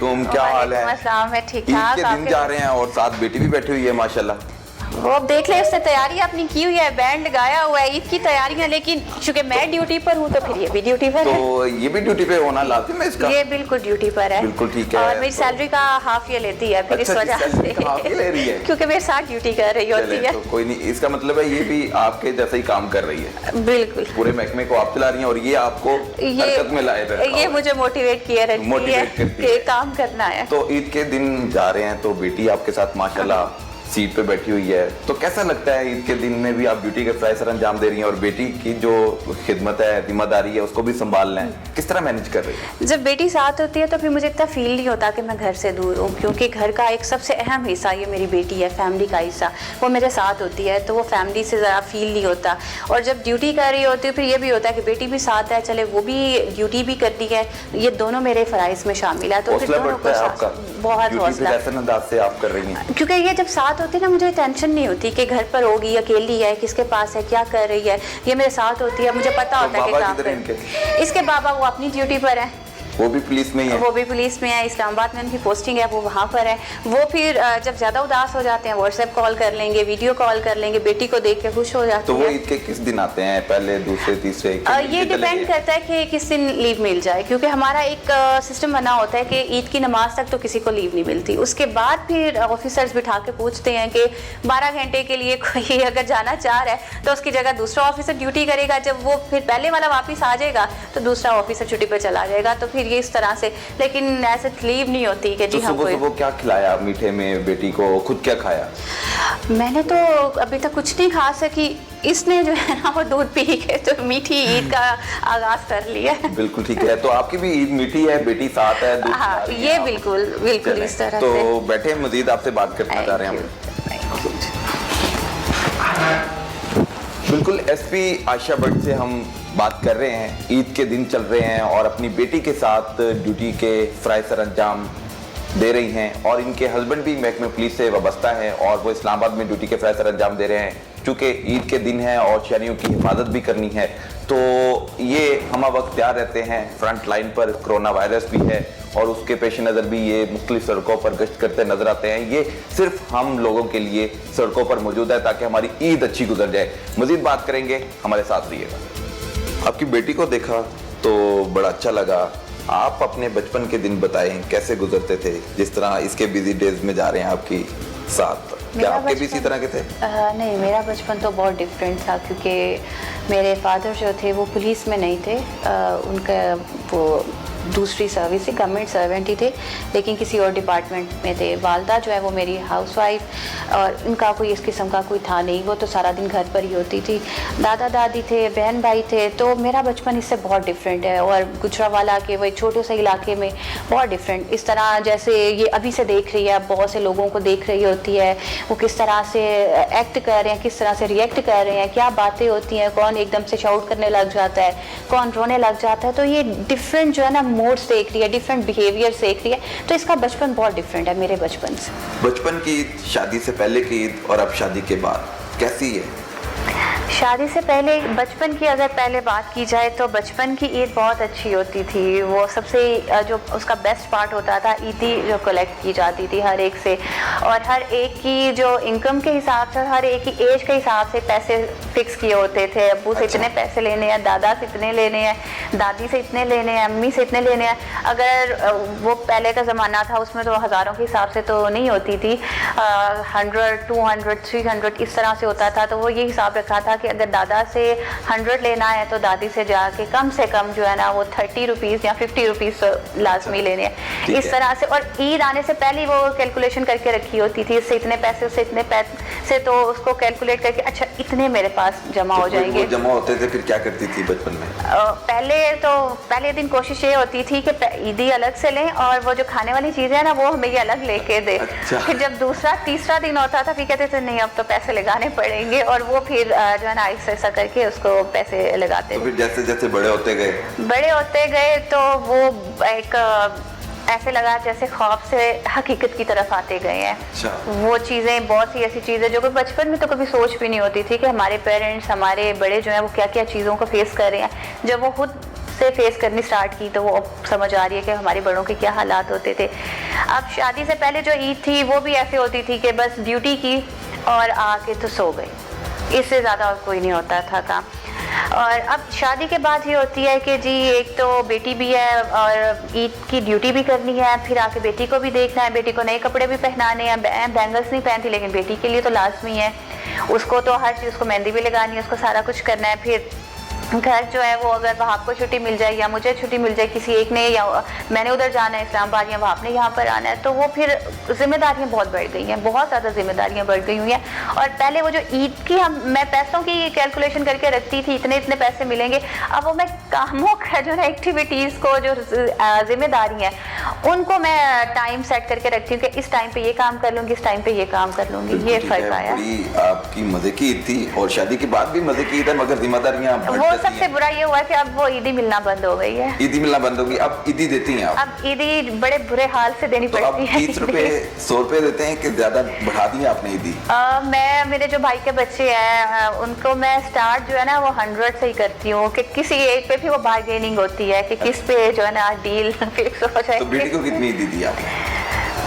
तुम क्या हाल है? मैं ठीक ईद ठाक। के दिन जा रहे हैं और साथ बेटी भी बैठी हुई है माशाल्लाह। वो अब देख ले, उसने तैयारी अपनी की हुई है, बैंड लगाया हुआ है, ईद की तैयारियां। लेकिन चूंकि मैं ड्यूटी पर हूँ तो फिर ये भी ड्यूटी पर है। तो ये भी ड्यूटी पे होना लाजिम है इसका? ये बिल्कुल ड्यूटी पर है। बिल्कुल ठीक है। और मेरी सैलरी का हाफ ये लेती है, फिर इस वजह से हाफ ये ले रही है क्योंकि मेरे साथ ड्यूटी कर रही होती है। तो कोई नहीं, इसका मतलब है ये भी आपके जैसा ही काम कर रही है। बिल्कुल, पूरे महकमे को आप चला रही हैं और ये आपको हरकत में लाए रखा ये मुझे मोटिवेट किया रहती है कि काम करना है। तो ईद के दिन जा रहे हैं तो बेटी आपके साथ माशाल्लाह सीट पे बैठी हुई है, तो कैसा लगता है ईद के दिन में भी आप ड्यूटी के फ्राई सर अंजाम दे रही हैं और बेटी की जो खिदमत है, जिम्मेदारी है, उसको भी संभालना है, किस तरह मैनेज कर रही है? जब बेटी साथ होती है तो फिर मुझे इतना फील नहीं होता कि मैं घर से दूर हूँ, क्योंकि घर का एक सबसे अहम हिस्सा ये मेरी बेटी है, फैमिली का हिस्सा वो मेरे साथ होती है, तो वो फैमिली से ज़रा फील नहीं होता। और जब ड्यूटी कर रही होती है फिर ये भी होता है कि बेटी भी साथ है, चले वो भी ड्यूटी भी करती है, ये दोनों मेरे फ़राइज़ में शामिल है। तो फिर दोनों को बहुत हौसला, अंदाज से आप कर रही हैं, क्योंकि ये जब साथ होती है ना, मुझे टेंशन नहीं होती कि घर पर होगी, अकेली है, किसके पास है, क्या कर रही है। ये मेरे साथ होती है, मुझे पता होता है कि काम कर। इसके बाबा वो अपनी ड्यूटी पर है, वो भी पुलिस में ही है। वो भी पुलिस में है, इस्लामाबाद में उनकी पोस्टिंग है, वो वहाँ पर है। वो फिर जब ज़्यादा उदास हो जाते हैं व्हाट्सएप कॉल कर लेंगे, वीडियो कॉल कर लेंगे, बेटी को देख के खुश हो जाते हैं। तो वो ईद के किस दिन आते हैं, पहले, दूसरे, तीसरे? ये डिपेंड करता है कि किस दिन लीव मिल जाए, क्योंकि हमारा एक सिस्टम बना होता है कि ईद की नमाज तक तो किसी को लीव नहीं मिलती। उसके बाद फिर ऑफिसर्स बिठा के पूछते हैं कि 12 घंटे के लिए कोई अगर जाना चाह रहा है तो उसकी जगह दूसरा ऑफिसर ड्यूटी करेगा। जब वो फिर पहले वाला वापस आ जाएगा तो दूसरा ऑफिसर छुट्टी पर चला जाएगा। तो फिर ये इस तरह से, लेकिन ऐसे लीव नहीं होती कि जी तो हाँ। सुबह क्या खिलाया मीठे में बेटी को, खुद क्या खाया? मैंने तो अभी तक कुछ नहीं खा सकी, इसने जो है ना वो दूध पी के तो मीठी ईद का आगाज कर लिया। बिल्कुल ठीक है। तो आपकी भी ईद मीठी है, बेटी साथ है, दूध हाँ, ये बिल्कुल बिल्कुल इस तरह तो से। तो बैठे मजीद आपसे बात करना चाह रहे हैं हम। बिल्कुल एसपी आयशा भट्ट से हम बात कर रहे हैं। ईद के दिन चल रहे हैं और अपनी बेटी के साथ ड्यूटी के फ़राइज़ सर अंजाम दे रही हैं और इनके हस्बैंड भी महकमे पुलिस से वाबस्ता हैं और वो इस्लामाबाद में ड्यूटी के फ़राइज़ सर अंजाम दे रहे हैं। चूँकि ईद के दिन है और शहरियों की हिफाजत भी करनी है, तो ये हम वक्त तैयार रहते हैं। फ्रंट लाइन पर कोरोना वायरस भी है और उसके पेश नज़र भी ये मुख्तलिफ सड़कों पर गश्त करते नजर आते हैं। ये सिर्फ हम लोगों के लिए सड़कों पर मौजूद है ताकि हमारी ईद अच्छी गुजर जाए। मज़ीद बात करेंगे, हमारे साथ रहिएगा। आपकी बेटी को देखा तो बड़ा अच्छा लगा। आप अपने बचपन के दिन बताएं, कैसे गुजरते थे, जिस तरह इसके बिजी डेज में जा रहे हैं आपकी साथ? क्या आपके भी इसी तरह के थे? नहीं, मेरा बचपन तो बहुत डिफरेंट था, क्योंकि मेरे फादर जो थे वो पुलिस में नहीं थे, उनका वो दूसरी सर्विस से गवर्नमेंट सर्वेंट ही थे, लेकिन किसी और डिपार्टमेंट में थे। वालदा जो है वो मेरी हाउसवाइफ, और उनका कोई इस किस्म का कोई था नहीं, वो तो सारा दिन घर पर ही होती थी। दादा दादी थे, बहन भाई थे। तो मेरा बचपन इससे बहुत डिफरेंट है। और गुजरावाला के वो एक छोटे से इलाके में बहुत डिफरेंट, इस तरह जैसे ये अभी से देख रही है, बहुत से लोगों को देख रही होती है, वो किस तरह से एक्ट कर रहे हैं, किस तरह से रिएक्ट कर रहे हैं, क्या बातें होती हैं, कौन एकदम से शाउट करने लग जाता है, कौन रोने लग जाता है। तो ये डिफरेंट जो है ना मोड्स देख रही है, डिफरेंट बिहेवियर देख रही है। तो इसका बचपन बहुत डिफरेंट है मेरे बचपन से। बचपन की ईद, शादी से पहले की ईद और अब शादी के बाद कैसी है? शादी से पहले बचपन की अगर पहले बात की जाए तो बचपन की ईद बहुत अच्छी होती थी। वो सबसे जो उसका बेस्ट पार्ट होता था, ईदी जो कलेक्ट की जाती थी हर एक से, और हर एक की जो इनकम के हिसाब से, हर एक की एज के हिसाब से पैसे फिक्स किए होते थे। अब्बू से इतने पैसे लेने हैं, दादा से इतने लेने हैं, दादी से इतने लेने हैं, अम्मी से इतने लेने हैं। अगर वो पहले का ज़माना था उसमें तो हज़ारों के हिसाब से तो नहीं होती थी, 100, 200, 300 इस तरह से होता था। तो वो ये हिसाब रखा था कि अगर दादा से 100 लेना है तो दादी से जाके कम से कम जो है ना वो 30 रुपीज़ या 50 रुपीज़ तो लाजमी लेने हैं, इस तरह से। और ईद आने से पहले वो कैलकुलेशन करके रखी होती थी, इससे इतने पैसे, उससे इतने पैसे, तो उसको कैलकुलेट करके अच्छा इतने मेरे पास जमा हो जाएंगे। जमा होते थे। फिर क्या करती थी बचपन में? पहले दिन कोशिश ये होती थी कि ईदी अलग से लें और वो जो खाने वाली चीज़ें हैं ना वो हमें ये अलग लेके दे। अच्छा। फिर जब दूसरा तीसरा दिन होता था फिर कहते थे नहीं अब तो पैसे लगाने पड़ेंगे, और वो फिर जो है ना ऐसा करके उसको पैसे लगाते तो फिर जैसे जैसे बड़े होते गए तो वो एक ऐसे लगा जैसे ख्वाब से हकीकत की तरफ आते गए हैं। अच्छा। वो चीज़ें, बहुत सी ऐसी चीज़ें जो कि बचपन में तो कभी सोच भी नहीं होती थी कि हमारे पेरेंट्स, हमारे बड़े जो हैं वो क्या क्या चीज़ों को फेस कर रहे हैं। जब वो खुद उससे फेस करनी स्टार्ट की तो वो अब समझ आ रही है कि हमारे बड़ों के क्या हालात होते थे। अब शादी से पहले जो ईद थी वो भी ऐसे होती थी कि बस ड्यूटी की और आके तो सो गई, इससे ज़्यादा और कोई नहीं होता था काम। और अब शादी के बाद ये होती है कि जी एक तो बेटी भी है और ईद की ड्यूटी भी करनी है, फिर आके बेटी को भी देखना है, बेटी को नए कपड़े भी पहनाने हैं। बैंगल्स नहीं पहनती लेकिन बेटी के लिए तो लाजमी है, उसको तो हर चीज़, उसको मेहंदी भी लगानी है, उसको सारा कुछ करना है। फिर घर जो है वो अगर वहाँ आपको छुट्टी मिल जाए या मुझे छुट्टी मिल जाए, किसी एक ने, या मैंने उधर जाना है इस्लामाबाद या वहाँ आपने यहाँ पर आना है, तो वो फिर जिम्मेदारियाँ बहुत बढ़ गई हैं, बहुत ज़्यादा जिम्मेदारियाँ बढ़ गई हुई हैं। और पहले वो जो ईद की मैं पैसों की कैलकुलेशन करके रखती थी, इतने इतने पैसे मिलेंगे, अब वो मैं कामों का जो है एक्टिविटीज़ को, जो जिम्मेदारी हैं उनको मैं टाइम सेट करके रखती हूँ कि इस टाइम पे ये काम कर लूँगी, इस टाइम पे ये काम कर लूँगी। ये फ़र्क आया। आपकी मज़े की ईद थी और शादी के बाद भी मज़े की ईद है, मगर जिम्मेदारियाँ सबसे बुरा ये हुआ कि अब वो ईदी मिलना बंद हो गई है। ईदी मिलना बंद होगी, अब ईदी देती हैं आप? अब ईदी बड़े बुरे हाल से देनी पड़ती है। 30 रुपए 100 रुपए देते हैं कि ज्यादा बढ़ा दी आपने ईदी? मैं, मेरे जो भाई के बच्चे हैं उनको मैं स्टार्ट जो है ना वो 100 से ही करती हूँ कि किसी एक पे भी वो बार्गेनिंग होती है कि किस पे जो है ना डील फिक्स हो जाए। तो बेटी को कितनी ईदी दी आपने?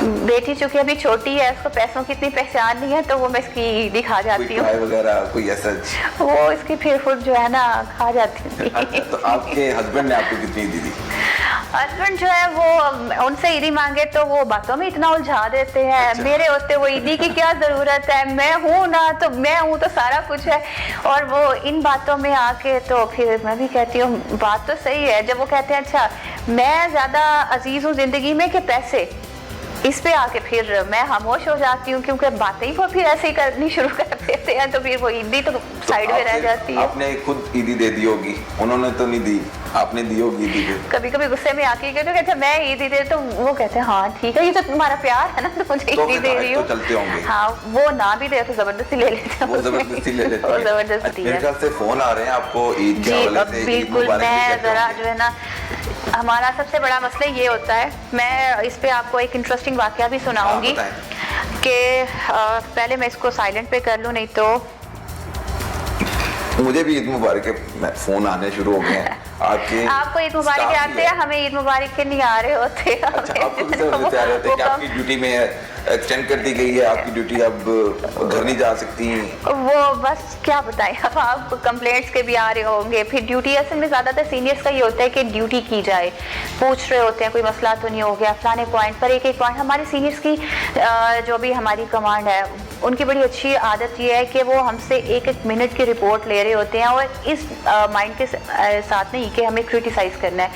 बेटी चूंकि अभी छोटी है, उसको पैसों की इतनी पहचान नहीं है, तो वो मैं इसकी दिखा जाती हूँ वगैरह कोई ऐसा, वो इसकी फिर फुट जो है ना खा जाती है। तो आपके हस्बैंड ने आपको कितनी ईदी दी? हस्बैंड जो है वो उनसे ईदी मांगे तो वो बातों में इतना उलझा देते हैं। अच्छा। मेरे होते वो ईदी की क्या जरूरत है, मैं हूँ ना, तो मैं हूँ तो सारा कुछ है। और वो इन बातों में आके तो फिर मैं भी कहती हूँ बात तो सही है, जब वो कहते हैं अच्छा मैं ज्यादा अजीज हूँ जिंदगी में कि पैसे, इस पे आके फिर मैं खामोश हो जाती हूँ, क्योंकि बातें ही वो फिर ऐसे ही करनी शुरू कर देते हैं, तो फिर वो ईदी तो साइड में रह जाती है। आपने खुद ईदी दे दी होगी, उन्होंने तो नहीं दी, आपने दी होगी ईदी? कभी कभी गुस्से में आके कहते हैं मैं ईदी दे, तो वो कहते हैं हाँ ठीक है, ये तो तुम्हारा प्यार है ना, तो मुझे ईदी दे रही हूँ। चलते होंगे। हाँ, वो ना भी दे तो जबरदस्ती ले लेते हैं, जबरदस्ती ले लेते हैं। जबरदस्ती। मेरे ख्याल से फोन आ रहे हैं आपको ईद के हवाले से। बिल्कुल, मैं जरा जो है ना, हमारा सबसे बड़ा मसला ये होता है, मैं इस पे आपको एक इंटरेस्टिंग वाकया भी सुनाऊंगी कि पहले मैं इसको साइलेंट पे कर लूँ, नहीं तो मुझे भी ईद मुबारक के फोन आने शुरू हो गए हैं। आपको ईद मुबारक आते हैं, हमें ईद मुबारक के नहीं आ रहे होते। अच्छा, आपको किस तरह से आ रहे होते हैं कि आपकी ड्यूटी में एक्सटेंड कर दी गई है, आपकी ड्यूटी अब घर नहीं जा सकती? वो बस क्या बताएं, अब आप कंप्लेंट्स के भी आ रहे होंगे। फिर ड्यूटी असल में ज़्यादातर सीनियर्स का ये होता है कि ड्यूटी की जाए, पूछ रहे होते हैं कोई मसला तो नहीं हो गया, फलाने पॉइंट पर एक एक पॉइंट। हमारे सीनियर्स की जो भी हमारी कमांड है उनकी बड़ी अच्छी आदत ये है कि वो हमसे एक एक मिनट की रिपोर्ट ले रहे होते हैं, और इस माइंड के साथ नहीं कि हमें क्रिटिसाइज़ करना है,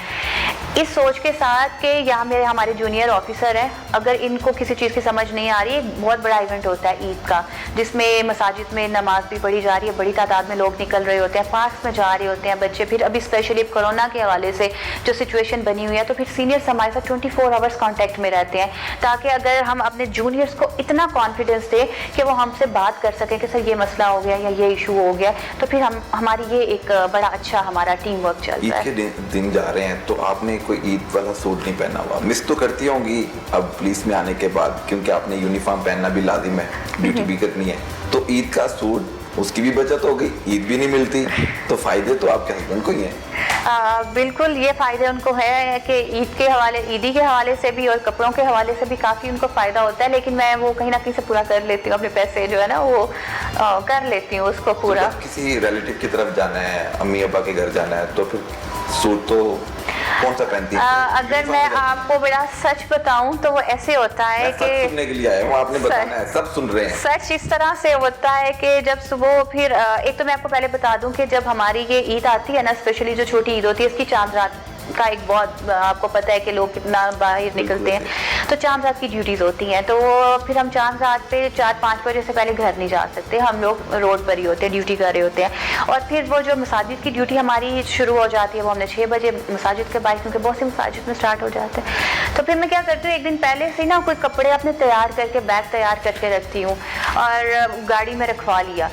इस सोच के साथ कि यहाँ मेरे हमारे जूनियर ऑफिसर हैं, अगर इनको किसी चीज़ की समझ नहीं आ रही। एक बहुत बड़ा इवेंट होता है ईद का, जिसमें मसाजिद में नमाज भी पढ़ी जा रही है, बड़ी तादाद में लोग निकल रहे होते हैं, पार्क्स में जा रहे होते हैं बच्चे। फिर अभी स्पेशली कोरोना के हवाले से जो सिचुएशन बनी हुई है, तो फिर सीनियर्स हमारे साथ 24 आवर्स कॉन्टैक्ट में रहते हैं, ताकि अगर हम अपने जूनियर्स को इतना कॉन्फिडेंस दें कि वो हमसे बात कर सकें कि सर ये मसला हो गया या ये इशू हो गया, तो फिर हमारी ये एक बड़ा अच्छा हमारा टीम वर्क चलता है। ईद के दिन जा रहे हैं तो आपने कोई ईद वाला सूट नहीं पहना हुआ, मिस तो करती होंगी अब पुलिस में आने के बाद, क्योंकि आपने यूनिफॉर्म पहनना भी लाजिम है, ड्यूटी भी करनी है, तो ईद का सूट उसकी भी बचत हो गई, ईद भी नहीं मिलती, तो फायदे तो आपके हस्बैंड को ही हैं। बिल्कुल, ये फ़ायदे उनको है कि ईद के हवाले, ईदी के हवाले से भी और कपड़ों के हवाले से भी काफ़ी उनको फ़ायदा होता है, लेकिन मैं वो कहीं ना कहीं से पूरा कर लेती हूँ, अपने पैसे जो है ना वो कर लेती हूँ उसको पूरा। तो किसी रिलेटिव की तरफ जाना है, अम्मी अब्बा के घर जाना है, तो फिर सूट तो कौन सा पहनती है? अगर मैं आपको बड़ा सच बताऊं तो वो ऐसे होता है कि सुनने के लिए आए हूं, आपने बताना है, सब सुन रहे हैं। सच इस तरह से होता है कि जब सुबह फिर एक तो मैं आपको पहले बता दूं कि जब हमारी ये ईद आती है ना, स्पेशली जो छोटी ईद होती है, इसकी चांद रात का एक बहुत आपको पता है कि लोग कितना बाहर निकलते हैं, तो चांद रात की ड्यूटीज होती हैं, तो फिर हम चांद रात पे 4-5 बजे से पहले घर नहीं जा सकते, हम लोग रोड पर ही होते हैं, ड्यूटी कर रहे होते हैं। और फिर वो जो मसाजिद की ड्यूटी हमारी शुरू हो जाती है, वो हमने 6 बजे मसाजिद के बाहर, क्योंकि बहुत सी मसाजिद में स्टार्ट हो जाते हैं, तो फिर मैं क्या करती हूँ, एक दिन पहले से ना कोई कपड़े अपने तैयार करके, बैग तैयार करके रखती हूँ, और गाड़ी में रखवा लिया,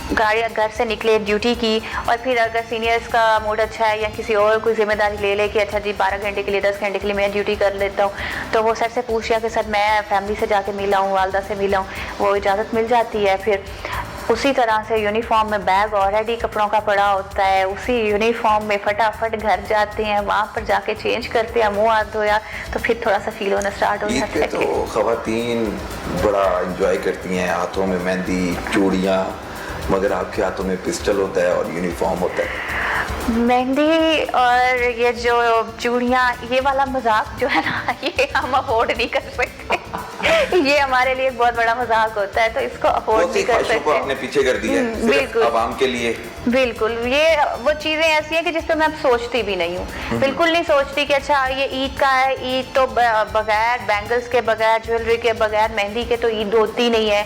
गाड़ी घर से निकले ड्यूटी की, और फिर अगर सीनियर्स का मूड अच्छा है या किसी और कोई जिम्मेदारी ले ले कि अच्छा जी 12 घंटे के लिए 10 घंटे के लिए मैं ड्यूटी कर लेता हूँ, तो वो सर से पूछ लिया कि सर मैं फैमिली से जाके मिला हूँ, वालदा से मिला हूँ, वो इजाज़त मिल जाती है। फिर उसी तरह से यूनिफॉर्म में बैग ऑलरेडी कपड़ों का पड़ा होता है, उसी यूनिफॉर्म में फटाफट घर जाते हैं, वहाँ पर जाके चेंज करते हैं, मुंह हाथ धोया तो फिर थोड़ा सा फील होना स्टार्ट हो जाता है। तो खवातीन बड़ा एंजॉय करती हैं, हाथों में मेहंदी, चूड़ियाँ, मगर आपके हाथों में पिस्टल होता है और यूनिफॉर्म होता है। मेहंदी और ये जो चूड़ियाँ, ये वाला मजाक जो है ना, ये हम अफोर्ड नहीं कर सकते। ये हमारे लिए एक बहुत बड़ा मजाक होता है, तो इसको अफोर्ड नहीं कर सकते। आपने पीछे कर दिया है सिर्फ आवाम के लिए। बिल्कुल, ये वो चीज़ें ऐसी हैं कि जिस पे मैं सोचती भी नहीं हूँ, बिल्कुल नहीं सोचती कि अच्छा ये ईद का है, ईद तो बगैर बैंगल्स के, बगैर ज्वेलरी के, बगैर मेहंदी के तो ईद होती नहीं है,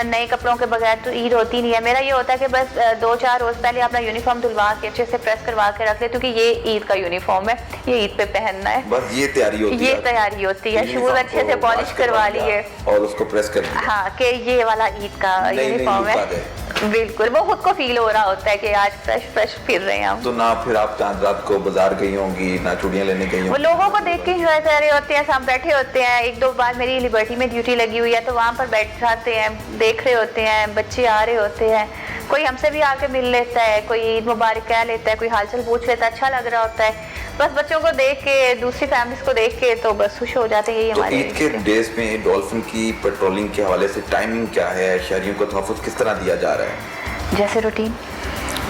नए कपड़ों के बगैर तो ईद होती नहीं है। मेरा ये होता है कि बस 2-4 रोज़ पहले अपना यूनिफॉर्म धुलवा के अच्छे से प्रेस करवा के रख ले, क्योंकि ये ईद का यूनिफॉर्म है, ये ईद पे पहनना है, बस ये तैयारी होती है। शूज अच्छे से पॉलिश करवा लिए और उसको प्रेस कर दिया, हाँ, कि ये वाला ईद का यूनिफॉर्म है। बिल्कुल, वो खुद को फील हो रहा होता है कि आज फ्रेश फिर रहे हैं हम। तो ना फिर आप चांद रात को बाजार गई होंगी, ना चूड़ियां लेने गई होंगी। वो लोगों को देख के एंजॉय कर रहे होते हैं, सब बैठे होते हैं। 1-2 बार मेरी लिबर्टी में ड्यूटी लगी हुई है, तो वहाँ पर बैठ जाते हैं, देख रहे होते हैं, बच्चे आ रहे होते हैं, कोई हमसे भी आके मिल लेता है, कोई ईद मुबारक कह लेता है, कोई हालचाल पूछ लेता है, अच्छा लग रहा होता है। बस बच्चों को देख के, दूसरी फैमिलीज को देख के तो बस खुश हो जाते हैं। यही हमारे ईद के डेज में डॉल्फिन की पेट्रोलिंग के हवाले से टाइमिंग क्या है, शहरियों को तहफ़्फ़ुज़ किस तरह दिया जा रहा है? जैसे रूटीन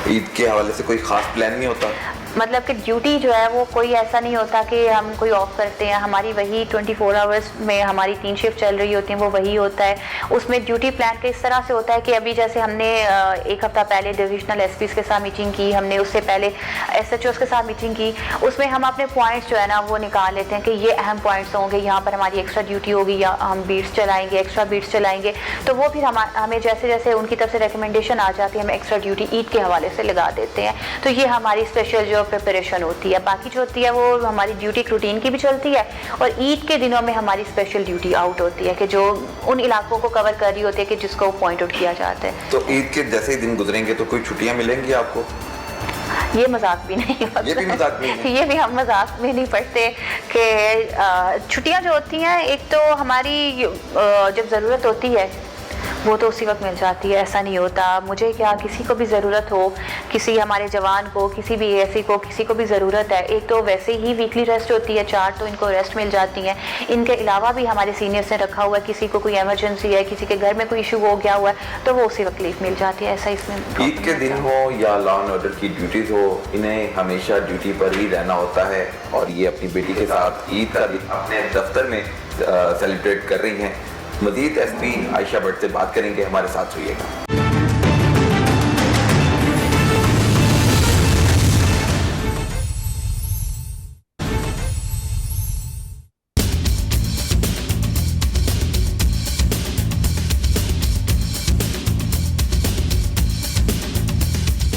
ईद के हवाले से कोई खास प्लान नहीं होता? मतलब कि ड्यूटी जो है वो कोई ऐसा नहीं होता कि हम कोई ऑफ करते हैं, हमारी वही 24 आवर्स में हमारी 3 शिफ्ट चल रही होती हैं, वो वही होता है। उसमें ड्यूटी प्लान के इस तरह से होता है कि अभी जैसे हमने 1 हफ्ता पहले डिविजनल एसपीज के साथ मीटिंग की, हमने उससे पहले एसएचओस के साथ मीटिंग की, उसमें हम अपने पॉइंट्स जो है ना वो निकाल लेते हैं कि ये अहम पॉइंट्स होंगे, यहाँ पर हमारी एक्स्ट्रा ड्यूटी होगी या हम बीट्स चलाएंगे, एक्स्ट्रा बीट्स चलाएंगे। तो वो फिर हमें जैसे जैसे उनकी तरफ से रिकमेंडेशन आ जाती है, हम एक्स्ट्रा ड्यूटी ईद के हवाले से लगा देते हैं। तो ये हमारी स्पेशल जो प्रिपरेशन होती है। बाकी जो होती है वो हमारी ड्यूटी रूटीन की भी चलती है, और ईद के दिनों में हमारी स्पेशल ड्यूटी आउट होती है कि जो उन इलाकों को कवर कर रही होती है कि जिसको पॉइंट आउट किया जाता है। तो ईद के जैसे ही दिन गुजरेंगे तो कोई छुट्टियां मिलेंगी आपको? ये मजाक भी नहीं होता, ये भी मजाक नहीं है। ये भी हम मजाक में नहीं पढ़ते कि छुट्टियां जो होती हैं, एक तो हमारी जब ज़रूरत होती है वो तो उसी वक्त मिल जाती है, ऐसा नहीं होता। मुझे क्या, किसी को भी ज़रूरत हो, किसी हमारे जवान को, किसी भी एएससी को, किसी को भी ज़रूरत है, एक तो वैसे ही वीकली रेस्ट होती है 4, तो इनको रेस्ट मिल जाती है। इनके अलावा भी हमारे सीनियर्स ने रखा हुआ है, किसी को कोई एमरजेंसी है, किसी के घर में कोई इशू हो गया हुआ है, तो वो उसी वक्त लीव मिल जाती है। ऐसा इसमें ईद के दिन हो या लॉ एंड ऑर्डर की ड्यूटीज हो, इन्हें हमेशा ड्यूटी पर ही रहना होता है, और ये अपनी बेटी के साथ ईद का दिन अपने दफ्तर में सेलिब्रेट कर रही हैं। मजीद एसपी आयशा भट्ट से बात करेंगे, हमारे साथ रहिएगा।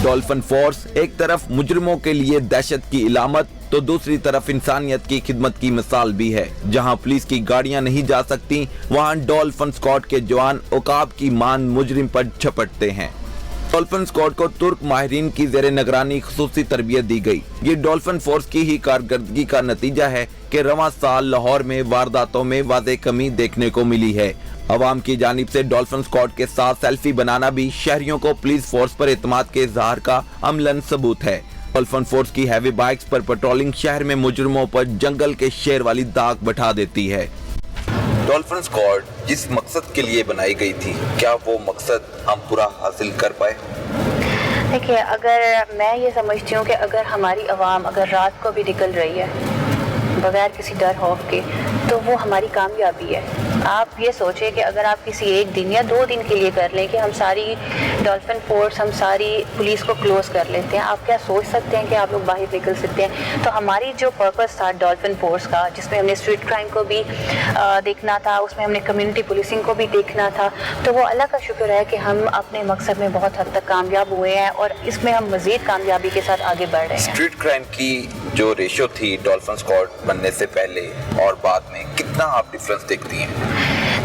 डॉल्फिन फोर्स एक तरफ मुजरिमों के लिए दहशत की इलामत, तो दूसरी तरफ इंसानियत की खिदमत की मिसाल भी है। जहां पुलिस की गाड़ियां नहीं जा सकती, वहां डॉल्फिन स्क्वाड के जवान उकाब की मान मुजरिम पर झपटते हैं। डॉल्फिन स्क्वाड को तुर्क माहिरीन की जेर निगरानी खुसूसी तरबियत दी गई। ये डॉल्फिन फोर्स की ही कारकर्दगी का नतीजा है कि रवां साल लाहौर में वारदातों में वाज़े कमी देखने को मिली है। अवाम की जानिब से डॉल्फिन स्क्वाड के साथ सेल्फी बनाना भी शहरियों को पुलिस फोर्स पर एतमाद के इजहार का अमलन सबूत है। डॉल्फिन फोर्स की हैवी बाइक्स पर पेट्रोलिंग शहर में मुजरिमों पर जंगल के शेर वाली दाग बैठा देती है। डॉल्फिन स्क्वाड जिस मकसद के लिए बनाई गई थी, क्या वो मकसद हम पूरा हासिल कर पाए? देखिए, अगर मैं ये समझती हूँ कि अगर हमारी आवाम अगर रात को भी निकल रही है बगैर किसी डर खौफ के, तो वो हमारी कामयाबी है। आप ये सोचें कि अगर आप किसी 1 दिन या 2 दिन के लिए कर लें कि हम सारी डॉल्फिन फोर्स, हम सारी पुलिस को क्लोज कर लेते हैं, आप क्या सोच सकते हैं कि आप लोग बाहर निकल सकते हैं? तो हमारी जो पर्पस था डॉल्फिन फोर्स का, जिसमें हमने स्ट्रीट क्राइम को भी देखना था, उसमें हमने कम्युनिटी पुलिसिंग को भी देखना था, तो वो अल्लाह का शुक्र है कि हम अपने मकसद में बहुत हद तक कामयाब हुए हैं, और इसमें हम मज़ीद कामयाबी के साथ आगे बढ़ रहे हैं। स्ट्रीट क्राइम की जो रेशो थी डॉल्फिन स्क्वाड बनने से पहले और बाद में, कितना आप डिफरेंस देखती हैं?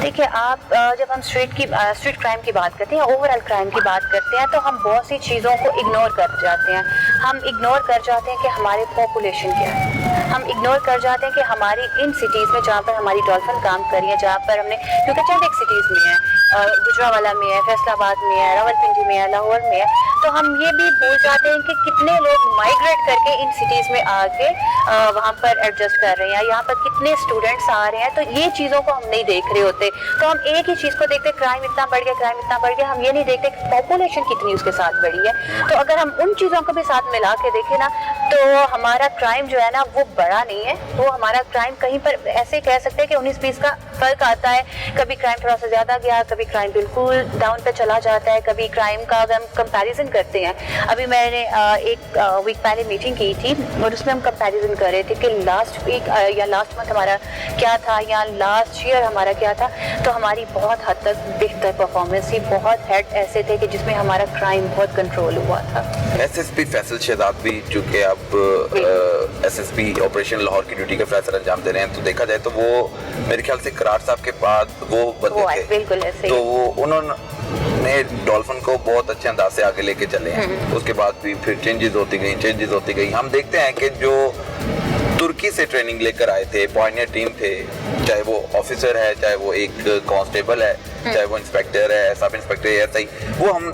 देखिए, आप जब हम स्ट्रीट क्राइम की बात करते हैं, ओवरऑल क्राइम की बात करते हैं, तो हम बहुत सी चीज़ों को इग्नोर कर जाते हैं। हम इग्नोर कर जाते हैं कि हमारे पॉपुलेशन क्या है, हम इग्नोर कर जाते हैं कि हमारी इन सिटीज़ में जहाँ पर हमारी डॉल्फिन काम कर रही है, जहाँ पर हमने, क्योंकि चंद एक सिटीज़ में है, गुजरावाला में है, फैसलाबाद में है, रावलपिंडी में है, लाहौर में है, तो हम ये भी भूल जाते हैं कि कितने लोग माइग्रेट करके इन सिटीज़ में आके वहाँ पर एडजस्ट कर रहे हैं, यहाँ पर कितने स्टूडेंट्स आ रहे हैं, तो ये चीज़ों को हम नहीं देख रहे होते। तो हम एक ही चीज़ को देखते, क्राइम इतना बढ़ गया, क्राइम इतना बढ़ गया, हम ये नहीं देखते पॉपुलेशन कितनी उसके साथ बढ़ी है। तो अगर हम उन चीज़ों को भी साथ मिला के देखें ना, तो हमारा क्राइम जो है ना वो बढ़ा नहीं है, वो हमारा क्राइम कहीं पर ऐसे कह सकते हैं कि 19-20 का फर्क आता है। कभी क्राइम थोड़ा सा ज़्यादा गया, कभी क्राइम बिल्कुल डाउन पे चला जाता है, कभी क्राइम का अगर हम कंपैरिजन करते हैं, अभी मैंने एक वीक पहले मीटिंग की थी और उसमें हम कंपैरिजन कर रहे थे कि लास्ट वीक या लास्ट मंथ हमारा क्या था या लास्ट ईयर हमारा क्या था, तो हमारी बहुत हद तक बेहतर परफॉर्मेंस थी। बहुत हेड ऐसे थे कि जिसमें हमारा क्राइम बहुत कंट्रोल हुआ था। एसएसपी फैसल शहजाद भी चूंकि आप एसएसपी ऑपरेशन लाहौर की ड्यूटी का फैसला अंजाम दे रहे हैं, तो देखा जाए तो वो मेरे ख्याल से करार साहब के बाद वो बदले थे, बिल्कुल ऐसे तो वो उन्होंने डॉल्फिन को बहुत अच्छे अंदाज से आगे लेके चले हैं। उसके बाद भी फिर चेंजेस होती गई। हम देखते हैं कि जो तुर्की से ट्रेनिंग लेकर आए थे, पॉइनियर टीम थे, चाहे वो ऑफिसर है, चाहे वो एक कांस्टेबल है, चाहे वो इंस्पेक्टर है, सब इंस्पेक्टर है, ऐसा ही वो हम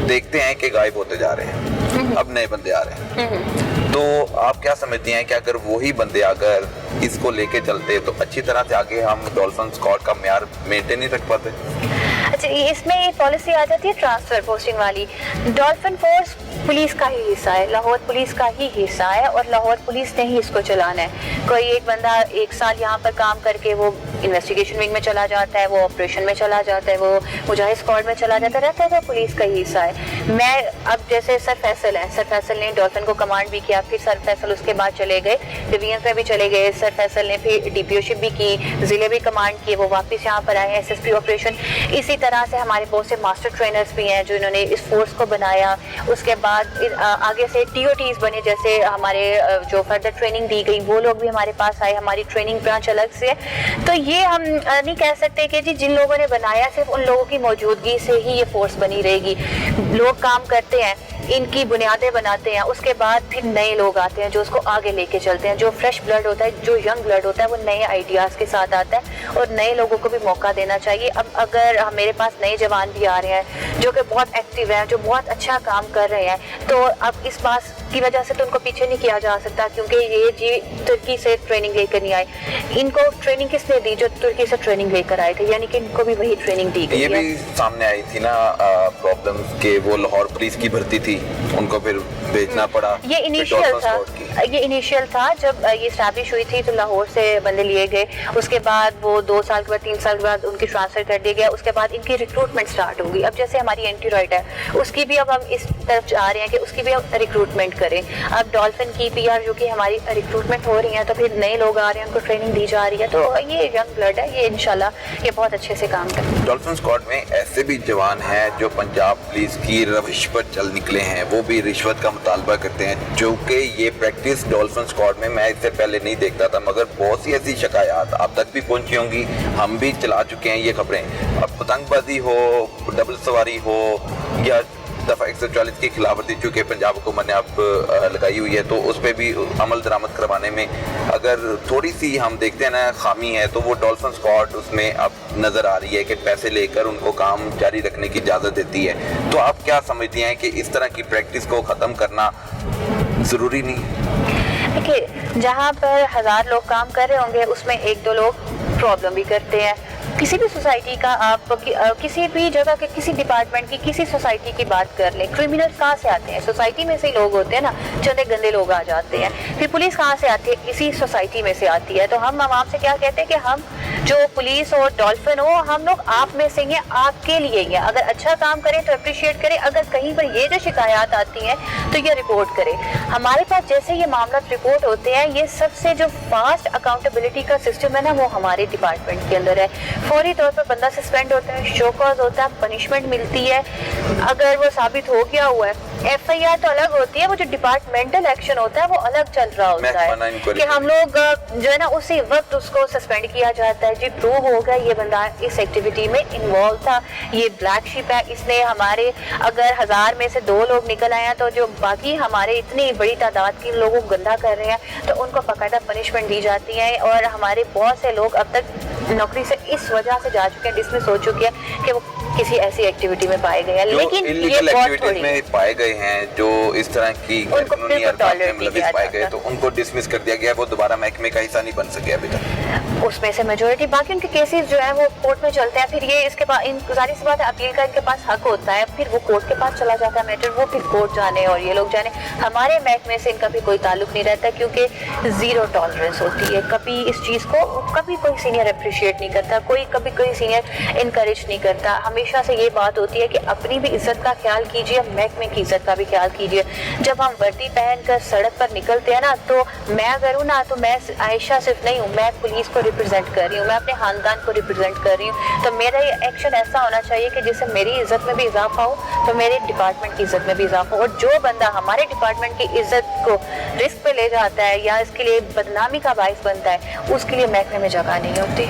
देखते हैं कि गायब होते जा रहे हैं, अब नए बंदे आ रहे हैं। तो आप क्या समझती हैं कि अगर वही बंदे अगर इसको लेके चलते तो अच्छी तरह से आगे हम डॉल्फिन स्क्वाड का म्यार मेंटेन नहीं रख पाते? अच्छा, इसमें एक पॉलिसी आ जाती है ट्रांसफर पोस्टिंग वाली। डॉल्फिन फोर्स पुलिस का ही हिस्सा है, लाहौर पुलिस का ही हिस्सा है और लाहौर पुलिस ने ही इसको चलाना है। कोई एक बंदा 1 साल यहाँ पर काम करके वो इन्वेस्टिगेशन विंग में चला जाता है, वो ऑपरेशन में चला जाता है, वो मुजाहिद स्क्वाड में चला जाता रहता है, तो पुलिस का ही हिस्सा है। मैं अब जैसे सर फैसल है, सर फैसल ने डॉल्फिन को कमांड भी किया, फिर सर फैसल उसके बाद चले गए डिवीजन में भी चले गए, सर फैसल ने फिर डीपीओशिप भी की, जिले भी कमांड किए, वो वापस यहाँ पर आए एसएसपी ऑपरेशन। इसी तरह से हमारे बहुत से मास्टर ट्रेनर्स भी हैं जो इन्होंने इस फोर्स को बनाया। उसके बाद आगे से टीओटीज बने, जैसे हमारे जो फर्दर ट्रेनिंग दी गई वो लोग भी हमारे पास आए, हमारी ट्रेनिंग ब्रांच अलग से है। तो ये हम नहीं कह सकते कि जी जिन लोगों ने बनाया सिर्फ उन लोगों की मौजूदगी से ही ये फोर्स बनी रहेगी। लोग काम करते हैं, इनकी बुनियादें बनाते हैं, उसके बाद फिर नए लोग आते हैं जो उसको आगे लेके चलते हैं। जो फ्रेश ब्लड होता है, जो यंग ब्लड होता है, वो नए आइडियाज़ के साथ आता है और नए लोगों को भी मौका देना चाहिए। अब अगर मेरे पास नए जवान भी आ रहे हैं जो कि बहुत एक्टिव हैं, जो बहुत अच्छा काम कर रहे हैं, तो अब इस बात की वजह से तो उनको पीछे नहीं किया जा सकता क्योंकि ये जी तुर्की से ट्रेनिंग लेकर नहीं आए। इनको ट्रेनिंग किसने दी? जो तुर्की से ट्रेनिंग लेकर आए थे, यानी कि इनको भी वही ट्रेनिंग दी गई। ये भी सामने आई थी ना प्रॉब्लम के वो लाहौर पुलिस की भर्ती थी, उनको फिर भेजना पड़ा। ये इनिशियल था जब ये स्टैब्लिश हुई थी, तो लाहौर से बंदे लिए गए। उसके बाद वो 2 साल के बाद 3 साल के बाद उनकी ट्रांसफर कर दिया गया। उसके बाद इनकी रिक्रूटमेंट स्टार्ट होगी। अब जैसे हमारी एंटी राइट है, उसकी भी अब हम इस तरफ जा रहे हैं कि उसकी भी अब रिक्रूटमेंट करें। अब डॉल्फिन की पीआर जो कि हमारी रिक्रूटमेंट हो रही है, तो फिर नए लोग आ रहे हैं, उनको ट्रेनिंग दी जा रही है। तो ये यंग ब्लड है, ये इंशाल्लाह ये बहुत अच्छे से काम करें। डॉल्फिन स्क्वाड में ऐसे भी जवान हैं जो पंजाब पुलिस की रविश पर चल निकले हैं, वो भी रिश्वत का मुतालबा करते हैं, जो कि ये प्रैक्टिस डॉल्फिन स्क्वाड में मैं इससे पहले नहीं देखता था, मगर बहुत सी ऐसी शिकायत आप तक भी पहुंची होंगी, हम भी चला चुके हैं ये खबरें। अब पतंगबाजी हो, डबल सवारी हो या दफा 140 की खिलाफवर्जी चूँकि पंजाब हुकूमत ने अब लगाई हुई है, तो उस पर भी अमल दरामद करवाने में अगर थोड़ी सी हम देखते हैं ना खामी है, तो वो डॉल्फिन स्क्वाड उसमें अब नज़र आ रही है कि पैसे लेकर उनको काम जारी रखने की इजाज़त देती है। तो आप क्या समझती हैं कि इस तरह की प्रैक्टिस को ख़त्म करना ज़रूरी नहीं है? देखिए, जहाँ पर 1000 लोग काम कर रहे होंगे उसमें 1-2 लोग प्रॉब्लम भी करते हैं। किसी भी सोसाइटी का आप किसी भी जगह के किसी डिपार्टमेंट की किसी सोसाइटी की बात कर लें, क्रिमिनल्स कहाँ से आते हैं? सोसाइटी में से ही लोग होते हैं ना, चंदे गंदे लोग आ जाते हैं। फिर पुलिस कहाँ से आती है? इसी सोसाइटी में से आती है। तो हम आवाम से क्या कहते हैं कि हम जो पुलिस और डॉल्फिन हो, हम लोग आप में से हैं, आपके लिए ही हैं। अगर अच्छा काम करें तो अप्रिशिएट करें, अगर कहीं पर ये जो शिकायत आती हैं तो ये रिपोर्ट करें। हमारे पास जैसे ये मामला रिपोर्ट होते हैं, ये सबसे जो फास्ट अकाउंटेबिलिटी का सिस्टम है ना, वो हमारे डिपार्टमेंट के अंदर है। फौरी तौर पर बंदा सस्पेंड होता है, शो कॉज होता है, पनिशमेंट मिलती है। अगर वो साबित हो गया हुआ है, एफआईआर तो अलग होती है, वो जो डिपार्टमेंटल एक्शन होता है वो अलग चल रहा होता है कि हम लोग जो है ना उसी वक्त उसको सस्पेंड किया जाता है। जी प्रूव हो गया ये बंदा इस एक्टिविटी में इन्वॉल्व था, ये ब्लैक शिप है, इसने हमारे अगर 1000 में से 2 लोग निकल आए हैं, तो जो बाकी हमारे इतनी बड़ी तादाद के लोगों को गंदा कर रहे हैं, तो उनको बाकायदा पनिशमेंट दी जाती है। और हमारे बहुत से लोग अब तक नौकरी से इस वजह से जा चुके हैं, डिसमिस हो चुके हैं कि वो किसी ऐसी एक्टिविटी में पाए गए हैं। लेकिन ये इलीगल बहुत एक्टिविटीज में पाए गए हैं, जो इस तरह की कानूनी हरकत में मुलविस पाए गए, तो उनको डिसमिस कर दिया गया, वो दोबारा महकमे का हिस्सा नहीं बन सके अभी तक। उसमें से मेजोरिटी बाकी उनके केसेस जो है वो कोर्ट में चलते हैं, फिर ये इसके पास जाहिर सी बात है अपील का इनके पास हक होता है, फिर वो कोर्ट के पास चला जाता है मैटर, वो फिर कोर्ट जाने और ये लोग जाने। हमारे महकमे से इनका भी कोई ताल्लुक नहीं रहता, क्योंकि जीरो टॉलरेंस होती है। कभी इस चीज़ को कभी कोई सीनियर अप्रिशिएट नहीं करता, कभी कोई सीनियर इनकरेज नहीं करता। हमेशा से ये बात होती है कि अपनी भी इज्जत का ख्याल कीजिए, महकमे की इज्जत का भी ख्याल कीजिए। जब हम वर्दी पहन कर सड़क पर निकलते हैं ना, तो मैं अगर हूँ ना, तो मैं आयशा सिर्फ नहीं हूँ, मैं पुलिस को रिप्रेजेंट कर रही हूँ, मैं अपने खानदान को रिप्रेजेंट कर रही हूँ। तो मेरा ये एक्शन ऐसा होना चाहिए कि जिससे मेरी इज्जत में भी इजाफा हो, तो मेरे डिपार्टमेंट की इज्जत में भी इजाफा हो। और जो बंदा हमारे डिपार्टमेंट की इज्जत को रिस्क पे ले जाता है या इसके लिए बदनामी का बाइस बनता है, उसके लिए महकमे में जगह नहीं होती।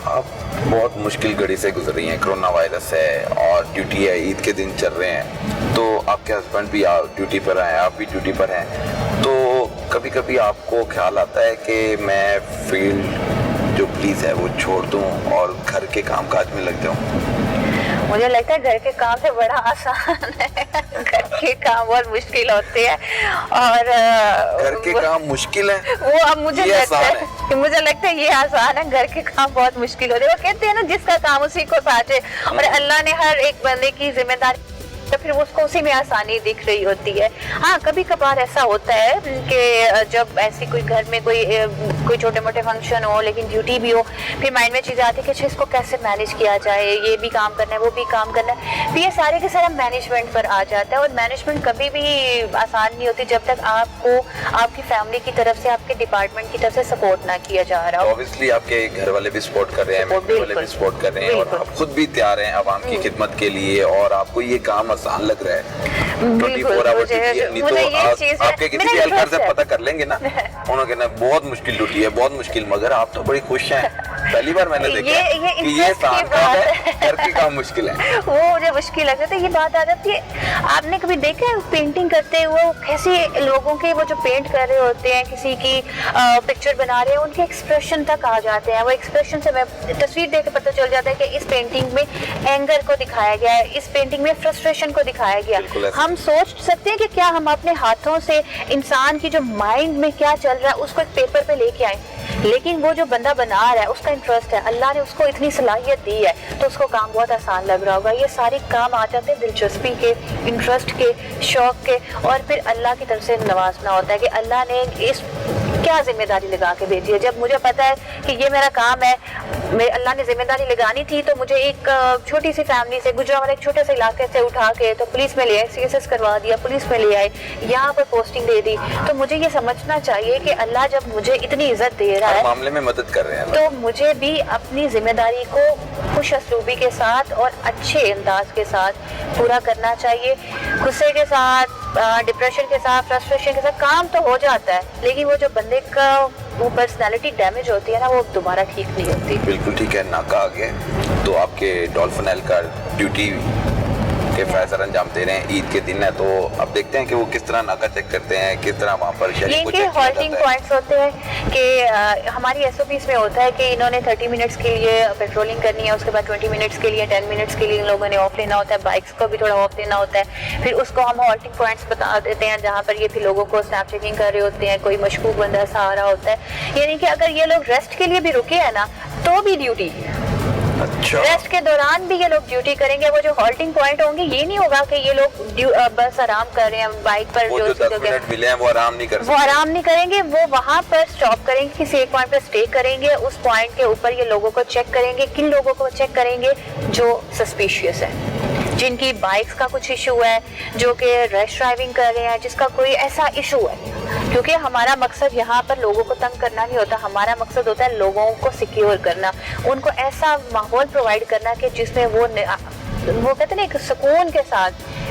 आप बहुत मुश्किल घड़ी से गुजर रही हैं, कोरोना वायरस है और ड्यूटी है, ईद के दिन चल रहे हैं, तो आपके हस्बैंड भी ड्यूटी पर हैं, आप भी ड्यूटी पर हैं, तो कभी कभी आपको ख्याल आता है कि मैं फील्ड जो पुलिस है वो छोड़ दूं और घर के काम काज में लग जाऊं? मुझे लगता है घर के काम से बड़ा आसान है, घर के काम बहुत मुश्किल होते हैं। और घर के काम मुश्किल है वो अब मुझे लगता है ये आसान है, घर के काम बहुत मुश्किल होते हैं। वो कहते हैं ना, जिसका काम उसी को साझे, और अल्लाह ने हर एक बंदे की जिम्मेदारी तो फिर उसको उसी में आसानी दिख रही होती है। हाँ, कभी कभार ऐसा होता है कि जब ऐसी कोई घर में कोई छोटे मोटे फंक्शन हो, लेकिन ड्यूटी भी हो, फिर माइंड में चीज़ आती है कि अच्छा इसको कैसे मैनेज किया जाए, ये भी काम करना है, वो भी काम करना है। फिर ये सारे के सारा मैनेजमेंट पर आ जाता है, और मैनेजमेंट कभी भी आसान नहीं होती जब तक आपको आपकी फैमिली की तरफ से, आपके डिपार्टमेंट की तरफ से सपोर्ट ना किया जा रहा हो। ऑब्वियसली आपके घर वाले भी सपोर्ट कर रहे हैं, महकमे वाले भी सपोर्ट कर रहे हैं, और आप खुद भी तैयार हैं आवाम की खिदमत के लिए, और आपको ये काम आसान लग रहा है। 24 आवर ड्यूटी है, नहीं तो आपके किसी भी एहलकार से पता कर लेंगे ना, उन्होंने कहना बहुत मुश्किल ड्यूटी है, बहुत मुश्किल, मगर आप तो बड़ी खुश हैं। पहली बार मैंने देखा कि ये आसान काम है, घर के काम मुश्किल है। वो मुझे मुश्किल लगता है, ये बात आ जाती है। आपने कभी देखा है पेंटिंग करते हुए कैसे लोगों के वो जो पेंट कर रहे होते हैं, किसी की पिक्चर बना रहे हैं, उनके एक्सप्रेशन तक आ जाते हैं। वो एक्सप्रेशन से मैं तस्वीर देख के पता चल जाता है कि इस पेंटिंग में एंगर को दिखाया गया है, इस पेंटिंग में फ्रस्ट्रेशन को दिखाया गया। हम सोच सकते हैं कि क्या हम अपने हाथों से इंसान की जो माइंड में क्या चल रहा है उसको एक पेपर पे लेके आए, लेकिन वो जो बंदा बना रहा है उसका इंटरेस्ट है, अल्लाह ने उसको इतनी सलाहियत दी है, तो उसको काम बहुत आसान लग रहा होगा। ये सारे काम आ जाते हैं दिलचस्पी के, इंटरेस्ट के, शौक के, और फिर अल्लाह की तरफ से नवाजना होता है कि अल्लाह ने इस क्या जिम्मेदारी लगा के भेजी है। जब मुझे पता है कि ये मेरा काम है, मेरे अल्लाह ने जिम्मेदारी लगानी थी, तो मुझे एक छोटी सी फैमिली से, गुजरावाला एक छोटे से इलाके से उठा के तो पुलिस में ले आए, CSS करवा दिया, पुलिस में ले आए, यहाँ पर पोस्टिंग दे दी। तो मुझे ये समझना चाहिए कि अल्लाह जब मुझे इतनी इज्जत दे रहा है, मामले में मदद कर रहे हैं, तो मुझे भी अपनी जिम्मेदारी को खुश असलूबी के साथ और अच्छे अंदाज के साथ पूरा करना चाहिए। गुस्से के साथ, डिप्रेशन के साथ, फ्रस्ट्रेशन के साथ काम तो हो जाता है, लेकिन वो जो बंदे का वो पर्सनालिटी डैमेज होती है ना, वो दोबारा ठीक नहीं होती। बिल्कुल ठीक है, नाका आ गया तो आपके डॉल्फिन एहलकार ड्यूटी के फैसला अंजाम दे रहे हैं, ईद के दिन है, तो अब देखते हैं कि वो किस तरह नाका चेक करते हैं, किस तरह वहाँ पर शरीफ को चेक किया जाता है। हॉल्टिंग पॉइंट्स होते हैं कि हमारी SOPs में होता है कि इन्होंने 30 मिनट्स के लिए पेट्रोलिंग करनी है, उसके बाद 20 मिनट्स के लिए, 10 मिनट्स के लिए इन लोगों ने ऑफ लेना होता है, बाइक्स को भी थोड़ा ऑफ लेना होता है। फिर उसको हम हॉल्टिंग पॉइंट्स बता देते हैं जहाँ पर ये फिर लोगों को स्नैप चेकिंग कर रहे होते हैं, कोई मशकूक बंदा सा आ रहा होता है। यानी कि अगर ये लोग रेस्ट के लिए भी रुके हैं ना, तो भी ड्यूटी, अच्छा, रेस्ट के दौरान भी ये लोग ड्यूटी करेंगे। वो जो हॉल्टिंग पॉइंट होंगे, ये नहीं होगा कि ये लोग बस आराम कर रहे हैं बाइक पर, वो जो 10 मिनट मिले हैं वो आराम नहीं कर सकते, वो आराम नहीं करेंगे, वो वहाँ पर स्टॉप करेंगे, किसी एक पॉइंट पर स्टे करेंगे, उस पॉइंट के ऊपर ये लोगों को चेक करेंगे। किन लोगों को चेक करेंगे? जो सस्पिशियस है, जिनकी बाइक्स का कुछ इशू है, जो कि रैश ड्राइविंग कर रहे हैं, जिसका कोई ऐसा इशू है। क्योंकि हमारा मकसद यहाँ पर लोगों को तंग करना नहीं होता, हमारा मकसद होता है लोगों को सिक्योर करना, उनको ऐसा माहौल प्रोवाइड करना कि जिसमें वो वो कहते हैं ना एक सुकून के साथ,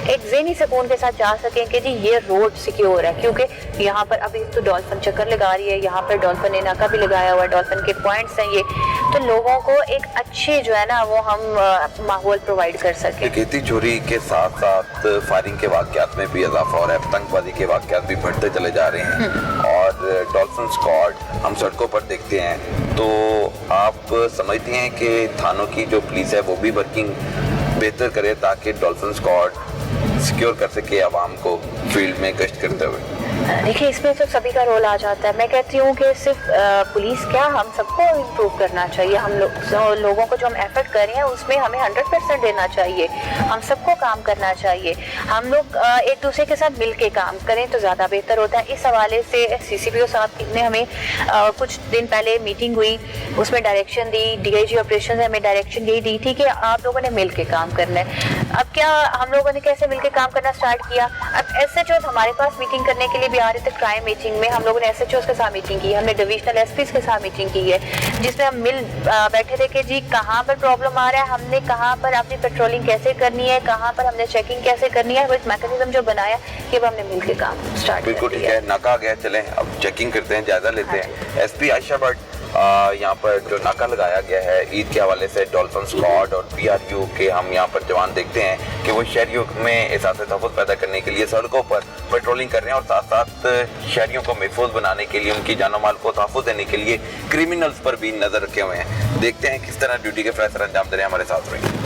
एक ज़हनी सुकून के साथ जा सकें कि जी ये रोड सिक्योर है, क्योंकि यहाँ पर अभी तो डॉल्फिन चक्कर लगा रही है, यहाँ पर डॉल्फिन ने नाका भी लगाया हुआ है, डॉल्फिन के पॉइंट्स हैं ये, तो लोगों को एक अच्छी जो है ना वो हम माहौल प्रोवाइड कर सकें। डकैती चोरी के साथ साथ फायरिंग के वाक़यात में भी इजाफा हो रहा है, आतंकवादी के वाक़यात भी बढ़ते चले जा रहे हैं और डॉल्फिन स्क्वाड हम सड़कों पर देखते हैं। तो आप समझते हैं कि थानों की जो पुलिस है वो भी वर्किंग बेहतर करे ताकि डॉल्फिन स्क्वाड सिक्योर कर सके आवाम को फील्ड में गश्त करते हुए? देखिए इसमें तो सभी का रोल आ जाता है। मैं कहती हूँ कि सिर्फ पुलिस क्या, हम सबको इम्प्रूव करना चाहिए। हम लोगों को जो हम एफर्ट कर रहे हैं उसमें हमें 100% देना चाहिए, हम सबको काम करना चाहिए। हम लोग एक दूसरे के साथ मिल के काम करें तो ज़्यादा बेहतर होता है। इस हवाले से CCPO साहब ने हमें कुछ दिन पहले मीटिंग हुई, उसमें डायरेक्शन दी, DIG ऑपरेशन हमें डायरेक्शन यही दी थी कि आप लोगों ने मिल के काम करना है। अब क्या हम लोगों ने कैसे मिल के काम करना स्टार्ट किया? अब SHO हमारे पास मीटिंग करने के लिए भी आ रहे थे। क्राइम मीटिंग में हम लोगों ने SHOs के साथ मीटिंग की, हमने डिविजनल SPs के साथ मीटिंग की है, जिसमें हम मिल बैठे थे कि जी कहाँ पर प्रॉब्लम आ रहा है, हमने कहाँ पर अपनी पेट्रोलिंग कैसे करनी है, कहाँ पर हमने चेकिंग कैसे करनी है, वो एक मैकेनिज्म जो बनाया कि अब हमने मिल के काम स्टार्ट बिल्कुल ठीक है। नाका आ गया, चलें अब चेकिंग करते हैं, जायजा लेते हैं। SP आयशा भट्ट, यहाँ पर जो नाका लगाया गया है ईद के हवाले से, डॉल्फिन स्क्वाड और PRU के हम यहाँ पर जवान देखते हैं कि वो शहरियों में एहसास तहफ़्फ़ुज़ पैदा करने के लिए सड़कों पर पेट्रोलिंग कर रहे हैं और साथ साथ शहरियों को महफूज बनाने के लिए, उनकी जानो माल को तहफ़्फ़ुज़ देने के लिए क्रिमिनल्स पर भी नज़र रखे हुए हैं। देखते हैं किस तरह ड्यूटी के फ़राइज़ अंजाम दे रहे हैं। हमारे साथ रहिए।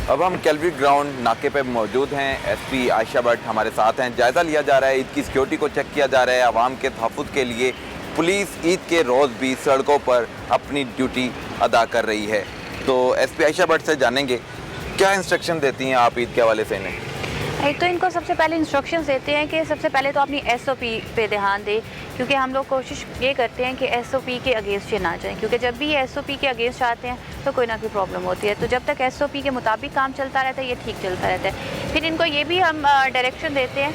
अब हम कैलवरी ग्राउंड नाके पे मौजूद हैं। SP आयशा भट्ट हमारे साथ हैं। जायज़ा लिया जा रहा है, ईद की सिक्योरिटी को चेक किया जा रहा है। आवाम के तहफ़्फ़ुज़ के लिए पुलिस ईद के रोज़ भी सड़कों पर अपनी ड्यूटी अदा कर रही है। तो SP आयशा भट्ट से जानेंगे क्या इंस्ट्रक्शन देती हैं आप ईद के हवाले से इन्हें? एक तो इनको सबसे पहले इंस्ट्रक्शंस देते हैं कि सबसे पहले तो अपनी SOP पे ध्यान दें, क्योंकि हम लोग कोशिश ये करते हैं कि SOP के अगेंस्ट ये ना जाएं, क्योंकि जब भी ये SOP के अगेंस्ट आते हैं तो कोई ना कोई प्रॉब्लम होती है। तो जब तक SOP के मुताबिक काम चलता रहता है ये ठीक चलता रहता है। फिर इनको ये भी हम डायरेक्शन देते हैं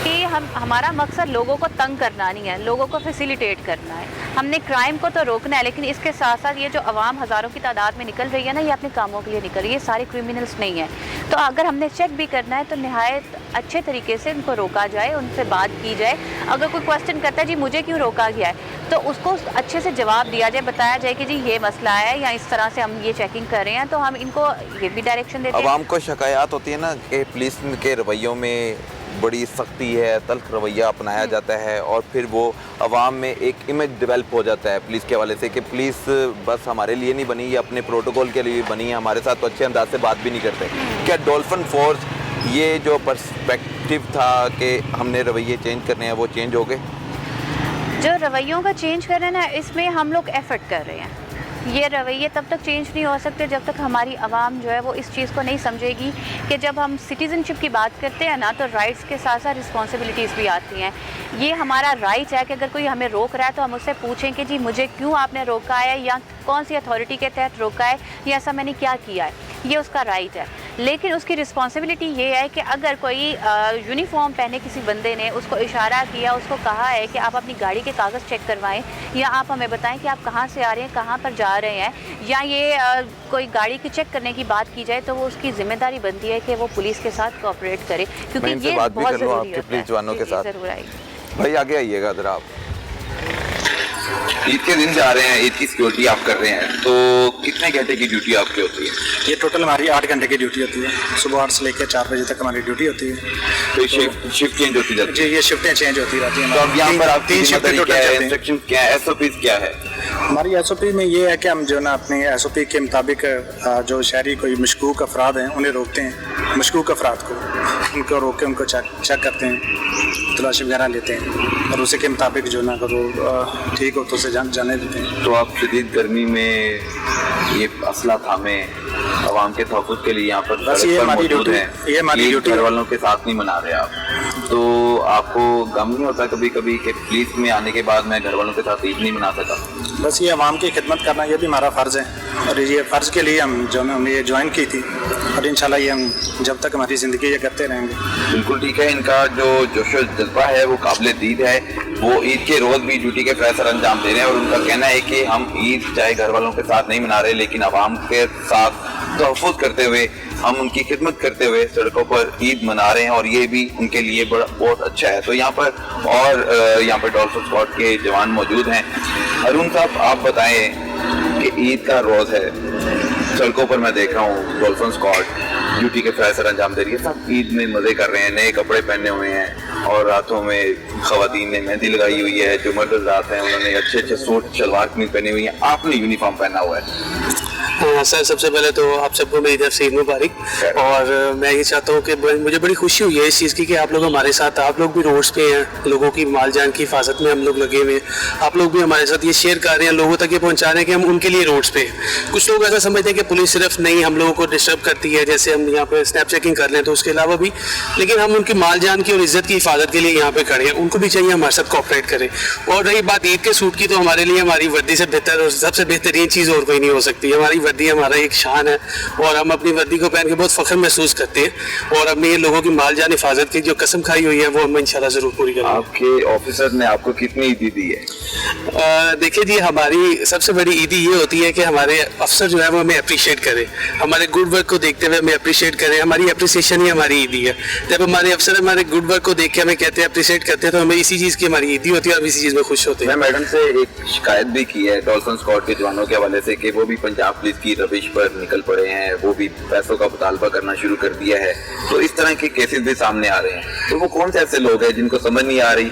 कि हमारा मकसद लोगों को तंग करना नहीं है, लोगों को फैसिलिटेट करना है। हमने क्राइम को तो रोकना है, लेकिन इसके साथ साथ ये जो आवाम हज़ारों की तादाद में निकल रही है ना, ये अपने कामों के लिए निकल रही है, ये सारे क्रिमिनल्स नहीं है। तो अगर हमने चेक भी करना है तो नहायत अच्छे तरीके से उनको रोका जाए, उनसे बात की जाए। अगर कोई क्वेश्चन करता है जी मुझे क्यों रोका गया है, तो उसको अच्छे से जवाब दिया जाए, बताया जाए कि जी ये मसला है या इस तरह से हम ये चेकिंग कर रहे हैं। तो हम इनको ये भी डायरेक्शन देते हैं। आवाम को शिकायत होती है ना कि पुलिस के रवैयों में बड़ी सख्ती है, तल्ख रवैया अपनाया जाता है और फिर वो आवाम में एक इमेज डेवलप हो जाता है पुलिस के हवाले से कि पुलिस बस हमारे लिए नहीं बनी, ये अपने प्रोटोकॉल के लिए बनी है, हमारे साथ तो अच्छे अंदाज से बात भी नहीं करते। क्या डॉल्फिन फोर्स ये जो पर्सपेक्टिव था कि हमने रवैये चेंज करने हैं वो चेंज हो गए? जो रवैयों का चेंज कर रहे हैं ना, इसमें हम लोग एफर्ट कर रहे हैं। ये रवैये तब तक चेंज नहीं हो सकते जब तक हमारी आवाम जो है वो इस चीज़ को नहीं समझेगी कि जब हम सिटीज़नशिप की बात करते हैं ना, तो राइट्स के साथ साथ रिस्पॉन्सिबिलिटीज़ भी आती हैं। ये हमारा राइट है कि अगर कोई हमें रोक रहा है तो हम उससे पूछें कि जी मुझे क्यों आपने रोका है, या कौन सी अथॉरिटी के तहत रोका है, या ऐसा मैंने क्या किया है, ये उसका राइट है। लेकिन उसकी रिस्पॉन्सिबिलिटी ये है कि अगर कोई यूनिफॉर्म पहने किसी बंदे ने उसको इशारा किया, उसको कहा है कि आप अपनी गाड़ी के कागज़ चेक करवाएं, या आप हमें बताएं कि आप कहाँ से आ रहे हैं, कहाँ पर जा रहे हैं, या ये कोई गाड़ी की चेक करने की बात की जाए, तो वो उसकी जिम्मेदारी बनती है कि वो पुलिस के साथ कोऑपरेट करे, क्योंकि ये बहुत ज़रूरी होता है। पुलिस जवानों के साथ ज़रूर आएगी। भाई आगे आइएगा ज़रा। आप ईद के दिन जा रहे हैं, ईद की सिक्योरिटी आप कर रहे हैं, तो कितने घंटे की ड्यूटी आपकी होती है? ये टोटल हमारी 8 घंटे की ड्यूटी होती है। सुबह 8 से लेकर 4 बजे तक हमारी ड्यूटी होती है। तो शिफ्ट चेंज होती जाती जी, ये शिफ्टें चेंज होती रहती हैं। तो अब यहाँ पर आप 3 शिफ्टें टोटल चलती हैं। इंस्ट्रक्शन क्या है, SOPs क्या है? हमारी SOP में ये है कि हम जो ना अपनी SOP के मुताबिक जो शहरी कोई मशकूक अफराद हैं उन्हें रोकते हैं। मशकूक अफराद को उनको रोक के उनको चेक करते हैं, तलाशी वगैरह लेते हैं और उसी के मुताबिक जो ना वो ठीक हो तो उसे जाने देते हैं। तो आप शदीद गर्मी में ये असला थामे आवाम के तहफ़्फ़ुज़ के लिए यहाँ पर बस ये हमारी ड्यूटी है। ये हमारी ड्यूटी घर वालों के साथ नहीं मना रहे आप, तो आपको गम नहीं होता कभी कभी कि पुलिस में आने के बाद मैं घर वालों के साथ ईद नहीं मना सका? बस ये आवाम की खिदमत करना ये भी हमारा फ़र्ज़ है। और ये फ़र्ज़ के लिए हम जो हमने ये ज्वाइन की थी और इंशाल्लाह ये हम जब तक हमारी ज़िंदगी ये करते रहेंगे। बिल्कुल ठीक है, इनका जो जोश व जज्बा है वो काबिल दीद है। वो ईद के रोज़ भी ड्यूटी के फ़राइज़ सर अंजाम दे रहे हैं और उनका कहना है कि हम ईद चाहे घर वालों के साथ नहीं मना रहे, लेकिन आवाम के साथ तहफ़्फ़ुज़ करते हुए, हम उनकी खिदमत करते हुए सड़कों पर ईद मना रहे हैं और ये भी उनके लिए बहुत अच्छा है। तो यहाँ पर डॉल्फिन स्क्वाड के जवान मौजूद हैं। अरुण साहब, आप बताएं कि ईद का रोज़ है, सड़कों पर मैं देख रहा हूँ डॉल्फिन स्क्वाड ड्यूटी के फ़राइज़ सर अंजाम दे रही है। सब ईद में मज़े कर रहे हैं, नए कपड़े पहने हुए हैं और रातों में ख़वातीन ने मेहंदी लगाई हुई है। जो मर्द हज़रात हैं उन्होंने अच्छे सूट शलवार कमीज पहनी हुई है, आपने यूनिफॉर्म पहना हुआ है। हाँ सर, सबसे पहले तो आप सबको मेरी तरफ से ईद मुबारक। और मैं ये चाहता हूँ कि मुझे बड़ी खुशी हुई है इस चीज़ की कि आप लोग हमारे साथ, आप लोग भी रोड्स पे हैं, लोगों की माल जान की हिफाजत में हम लोग लगे हुए हैं। आप लोग भी हमारे साथ ये शेयर कर रहे हैं, लोगों तक ये पहुँचा रहे हैं कि हम उनके लिए रोड्स पे हैं। कुछ लोग ऐसा समझते हैं कि पुलिस सिर्फ नहीं हम लोगों को डिस्टर्ब करती है, जैसे हम यहाँ पे स्नैप चेकिंग कर लें, तो उसके अलावा भी, लेकिन हम उनकी माल जान की और इज्जत की हिफाजत के लिए यहाँ पे खड़े हैं। उनको भी चाहिए हमारे साथ कोऑपरेट करें। और रही बात ईद के सूट की, तो हमारे लिए हमारी वर्दी से बेहतर और सबसे बेहतरीन चीज़ और कोई नहीं हो सकती। हमारी वर्दी हमारा एक शान है और हम अपनी वर्दी को पहन के बहुत फख्र महसूस करते हैं और अपने ये लोगों की माल जान हिफाजत की जो कसम खाई हुई है वो हम इंशाल्लाह ज़रूर पूरी करेंगे। आपके ऑफिसर ने आपको कितनी ईदी दी है? देखिए जी, हमारी सबसे बड़ी ईदी ये होती है कि हमारे अफसर जो है वो हमें अप्रिशिएट करें, हमारे गुड वर्क को देखते हुए हमें अप्रिशिएट करें। हमारी अप्रिसिएशन ही हमारी ईदी है। जब हमारे अफसर हमारे गुड वर्क को देख के हमें कहते हैं, अप्रिशिएट करते हैं, तो हमें इसी चीज़ की हमारी ईदी होती है और हम इसी चीज़ में खुश होते हैं। मैं मैडम से एक शिकायत भी की है डॉल्फिन स्क्वाड के जवानों के हवाले से कि वो भी पंजाब पुलिस की रविश पर निकल पड़े हैं, वो भी पैसों का मुतालबा करना शुरू कर दिया है। तो इस तरह के केसेस भी सामने आ रहे हैं। तो वो कौन से ऐसे लोग हैं जिनको समझ नहीं आ रही?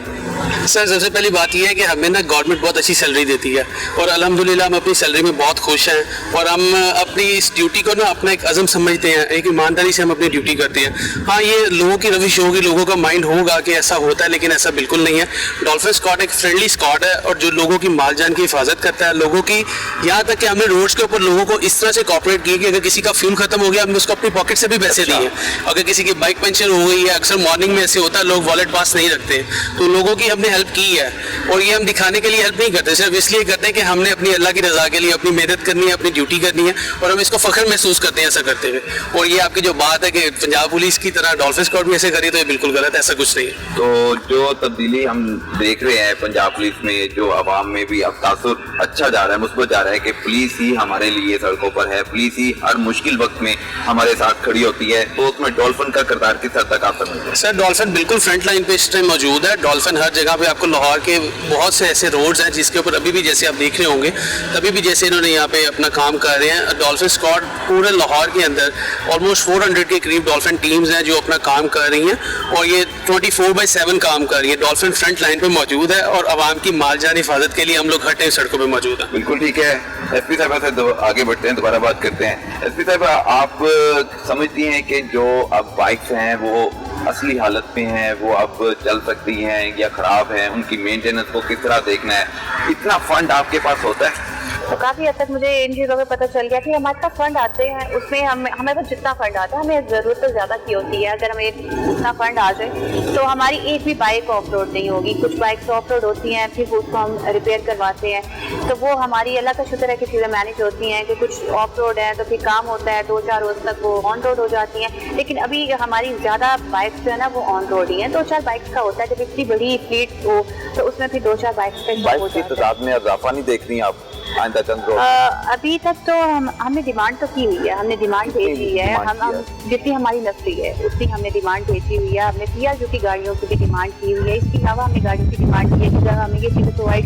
सर, सबसे पहली बात यह है कि हमें ना गवर्नमेंट बहुत अच्छी सैलरी देती है और अल्हम्दुलिल्लाह हम अपनी सैलरी में बहुत खुश हैं और हम अपनी इस ड्यूटी को ना अपना एक अज़म समझते हैं, एक ईमानदारी से हम अपनी ड्यूटी करते हैं। हाँ, ये लोगों की रविश होगी, लोगों का माइंड होगा कि ऐसा होता है, लेकिन ऐसा बिल्कुल नहीं है। डॉल्फिन स्क्वाड एक फ्रेंडली स्क्वाड है और जो लोगों की माल जान की हिफाजत करता है, लोगों की, यहाँ तक कि हमने रोड्स के ऊपर लोगों को इस तरह से कोऑपरेट किया कि अगर किसी का फ्यूल खत्म हो गया, हमने उसको अपनी पॉकेट से भी पैसे दिए। अगर किसी की बाइक पंचर हो गई है, अक्सर मॉर्निंग में ऐसे होता है लोग वॉलेट पास नहीं रखते, तो लोगों की हमने हेल्प की है। और ये हम दिखाने के लिए हेल्प नहीं करते, सिर्फ इसलिए करते हैं कि हमने अपनी अल्लाह की रज़ा के लिए अपनी मेहनत करनी है, अपनी ड्यूटी करनी है और हम इसको फख्र महसूस करते हैं ऐसा करते हुए। और ये आपकी जो बात है कि पंजाब पुलिस की तरह डॉल्फिन स्क्वाड भी ऐसे करी, तो ये बिल्कुल गलत है, ऐसा कुछ नहीं है। तो जो तब्दीली हम देख रहे हैं पंजाब पुलिस में, जो आवाम में भी अब तासुर अच्छा जा रहा है, मुस्बत जा रहा है कि पुलिस ही हमारे लिए सड़कों पर है, पुलिस ही हर मुश्किल वक्त में हमारे साथ खड़ी होती है, तो उसमें डॉल्फिन का किरदार किस हद तक आप समझते हैं? सर, डॉल्फिन बिल्कुल फ्रंट लाइन पे इस टाइम मौजूद है। डॉल्फिन हर जगह पे, आपको लाहौर के बहुत से ऐसे रोड्स हैं जिसके ऊपर अभी भी, जैसे आप देख रहे होंगे, तभी भी जैसे इन्होंने यहाँ पे अपना काम कर रहे हैं। डॉल्फिन स्क्वाड पूरे लाहौर के अंदर ऑलमोस्ट 400 के करीब डॉल्फिन टीम्स हैं जो अपना काम कर रही हैं और ये 24/7 काम कर रही है। डॉल्फिन फ्रंट लाइन पे मौजूद है और आवाम की माल जान हिफाजत के लिए हम लोग हर टाइम सड़कों पर मौजूद हैं। बिल्कुल ठीक है। एसपी साहब से आगे बढ़ते हैं, दोबारा बात करते हैं। एसपी साहब, आप समझती हैं कि जो अब बाइक्स हैं वो असली हालत में हैं, वो अब चल सकती हैं या खराब हैं, उनकी मेंटेनेंस को किस तरह देखना है? इतना फंड आपके पास होता है? तो काफ़ी हद तक मुझे इन चीज़ों में पता चल गया कि हमारे पास फंड आते हैं, उसमें हमें पास जितना फंड आता है, हमें ज़रूरत तो ज़्यादा की होती है। अगर हमें उतना फंड आ जाए तो हमारी एक भी बाइक ऑफ रोड नहीं होगी। कुछ बाइक्स ऑफ रोड होती हैं, फिर उसको हम रिपेयर करवाते हैं, तो वो हमारी अल्लाह का शुक्र है कि चीज़ें मैनेज होती हैं। कि कुछ ऑफ रोड है तो फिर काम होता है, 2-4 रोज तक वो ऑन रोड हो जाती हैं। लेकिन अभी हमारी ज़्यादा बाइक्स जो है ना वो ऑन रोड ही हैं। 2-4 बाइक्स का होता है, जब इतनी बड़ी फ्लीट हो तो उसमें फिर 2-4 बाइक्स का बाइक की तादाद में इजाफा नहीं देख रही आप आइंदा चंद रोज? अभी तक तो हमने डिमांड तो की हुई है, हमने डिमांड भेजी है। हम जितनी हमारी नफरी है उतनी हमने डिमांड भेजी हुई है। हमने PRU की गाड़ियों की भी डिमांड की हुई है। इसके अलावा हमने गाड़ियों की डिमांड की है कि जब हमें ये चीज़ें प्रोवाइड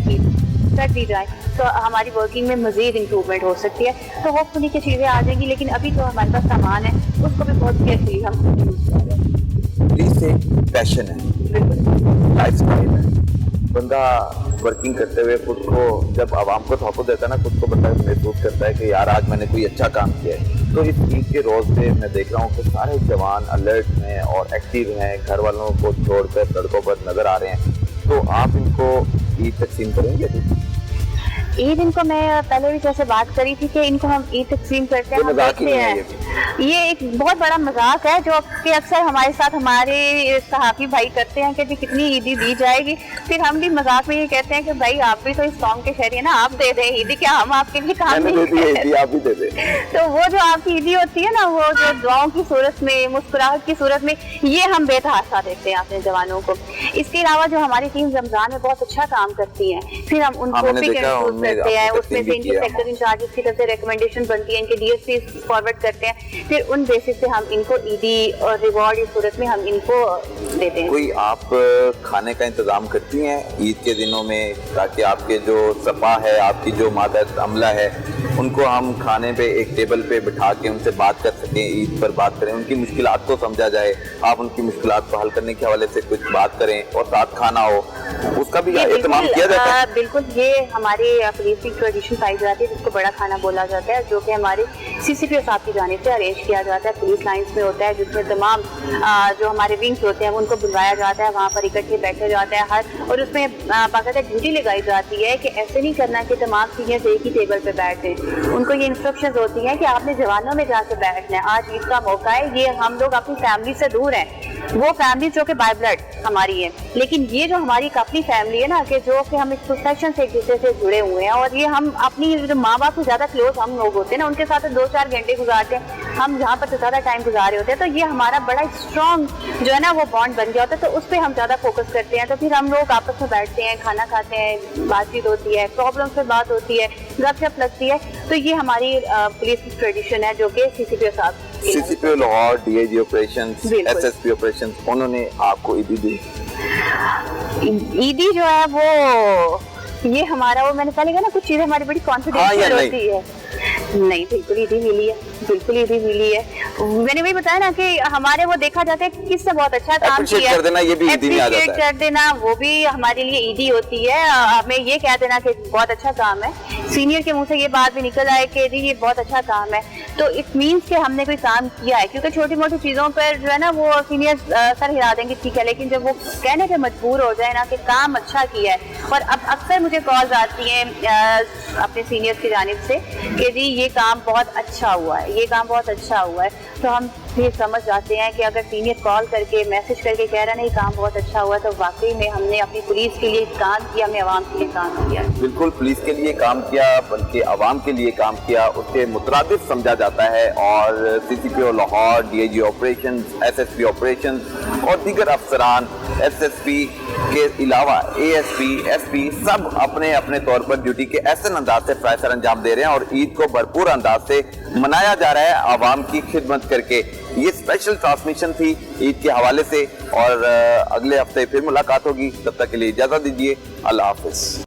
कर दी जाए तो हमारी वर्किंग में मज़ीद इंप्रूवमेंट हो सकती है। तो होपफुली की चीज़ें आ जाएंगी, लेकिन अभी जो हमारे पास सामान है उसको भी बहुत केयरफुली हम यूज़ कर रहे हैं। पुलिस एक पैशन है, लाइफस्टाइल है। बंदा वर्किंग करते हुए खुद को, जब आवाम को तोहफ़ा देता है ना, खुद को बंदा महसूस करता है कि यार आज मैंने कोई अच्छा काम किया है। तो इस ईद के रोज़ पे मैं देख रहा हूँ कि सारे जवान अलर्ट हैं और एक्टिव हैं, घर वालों को छोड़कर सड़कों पर नज़र आ रहे हैं। तो आप इनको ईद तकसीम करेंगे? ईद इनको मैं पहले भी जैसे बात करी थी कि इनको हम ईद तकसीम करते हैं, हम देखते हैं ये एक बहुत बड़ा मजाक है जो कि अक्सर हमारे साथ हमारे सहाफी भाई करते हैं कि जी कितनी ईदी दी जाएगी, फिर हम भी मजाक में ये कहते हैं कि भाई आप भी तो इस कौम के शहरी है ना, आप दे दें ईदी, क्या हम आपके लिए काम नहीं करते? आप भी दे दे। तो वो जो आपकी ईदी होती है ना, वो जो दुआओं की सूरत में, मुस्कुराहट की सूरत में, ये हम बेतहाशा देते हैं अपने जवानों को। इसके अलावा जो हमारी टीम रमजान में बहुत अच्छा काम करती है, फिर हम उनको भी इंक्लूड करते हैं, उसमें से इनके सेक्टर इंचार्जेस की तरफ से रिकमेंडेशन बनती है, इनके डीएसपी फॉरवर्ड करते हैं, फिर उन बेसिस पे हम इनको ईदी और रिवॉर्ड की सूरत में हम इनको देते हैं। कोई आप खाने का इंतजाम करती हैं ईद के दिनों में, ताकि आपके जो सफा है, आपकी जो मादर अमला है, उनको हम खाने पे एक टेबल पे बिठा के उनसे बात कर सकें, ईद पर बात करें, उनकी मुश्किलात को समझा जाए, आप उनकी मुश्किलात को हल करने के हवाले से कुछ बात करें और साथ खाना हो, उसका भी एहतमाम किया जाता है? बिल्कुल, ये हमारे पुलिस की ट्रेडिशन पाई जाती है जिसको बड़ा खाना बोला जाता है, जो कि हमारे CCPO साहब की जानिब से अरेंज किया जाता है, पुलिस लाइंस में होता है, जिसमें तमाम जो हमारे विंग्स होते हैं उनको बुलवाया जाता है, वहाँ पर इकट्ठे बैठे जाते हैं और उसमें बाकायदा ड्यूटी लगाई जाती है कि ऐसे नहीं करना कि तमाम सीनियर्स एक ही टेबल पे बैठे, उनको ये इंस्ट्रक्शंस होती हैं कि आपने जवानों में जाके बैठना है, आज ईद का मौका है, ये हम लोग अपनी फैमिली से दूर हैं, वो फैमिली जो कि बाय ब्लड हमारी है, लेकिन ये जो हमारी अपनी फैमिली है ना, कि जो कि हम इस प्रोफेशन से एक दूसरे से जुड़े हुए हैं, और ये हम अपनी जो माँ बाप से ज्यादा क्लोज हम लोग होते हैं ना, उनके साथ 2-4 घंटे गुजारते हैं, हम यहाँ पर तो ज्यादा टाइम गुजारे होते हैं, तो ये हमारा बड़ा स्ट्रॉन्ग जो है ना वो बॉन्ड बन गया होता है, तो उस पर हम ज्यादा फोकस करते हैं, तो फिर हम लोग आपस में बैठते हैं, खाना खाते हैं, बातचीत होती है, प्रॉब्लम्स पे बात होती है, गपशप लगती है, तो ये हमारी पुलिस की ट्रेडिशन है जो कि CCPO साहब, CCPO Lahore, DIG operations, SSP operations, उन्होंने आपको ईदी दी? ईदी जो है वो ये हमारा, वो मैंने पहले कहा ना, कुछ चीजें हमारी बड़ी कॉन्फिडेंशियल होती है। नहीं, बिल्कुल ईदी मिली है, बिल्कुल ईदी मिली है। मैंने वही बताया ना कि हमारे वो देखा जाता है किससे बहुत अच्छा काम किया, कर देना, ये भी ईदी में आ जाता है। कर देना वो भी हमारे लिए ईदी होती है, हमें ये कह देना कि बहुत अच्छा काम है, सीनियर के मुंह से ये बात भी निकल आए कि ये बहुत अच्छा काम है, तो इट मीन्स कि हमने कोई काम किया है, क्योंकि छोटी मोटी चीजों पर जो है ना वो सीनियर सर हिला देंगे, ठीक है, लेकिन जब वो कहने पे मजबूर हो जाए ना कि काम अच्छा किया है, और अब अक्सर मुझे कॉल्स आती हैं अपने सीनियर्स की जानिब से कि जी ये काम बहुत अच्छा हुआ है, ये काम बहुत अच्छा हुआ है, तो हम फिर समझ जाते हैं कि अगर सीनियर कॉल करके मैसेज करके कह रहा है नहीं काम बहुत अच्छा हुआ है, तो वाकई में हमने अपनी पुलिस के लिए काम किया, हमने आवाम के लिए काम किया। बिल्कुल, पुलिस के लिए काम किया, बल्कि आवाम के लिए काम किया, उसके मुतरादिफ समझा जाता है, और CCPO Lahore, DIG operation, SSP operation और दीगर अफसरान, SSP के अलावा ASP, SP सब अपने अपने तौर पर ड्यूटी के ऐसे अंदाज से फ्राई सर अंजाम दे रहे हैं, और ईद को भरपूर अंदाज से मनाया जा रहा है आवाम की खिदमत करके। ये स्पेशल ट्रांसमिशन थी ईद के हवाले से, और अगले हफ्ते फिर मुलाकात होगी, तब तक के लिए इजाजत दीजिए, अल्लाह हाफिज।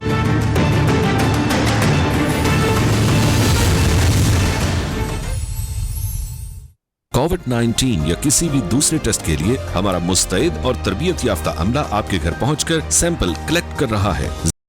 कोविड-19 या किसी भी दूसरे टेस्ट के लिए हमारा मुस्तैद और तरबियत याफ्ता अमला आपके घर पहुंचकर सैंपल कलेक्ट कर रहा है।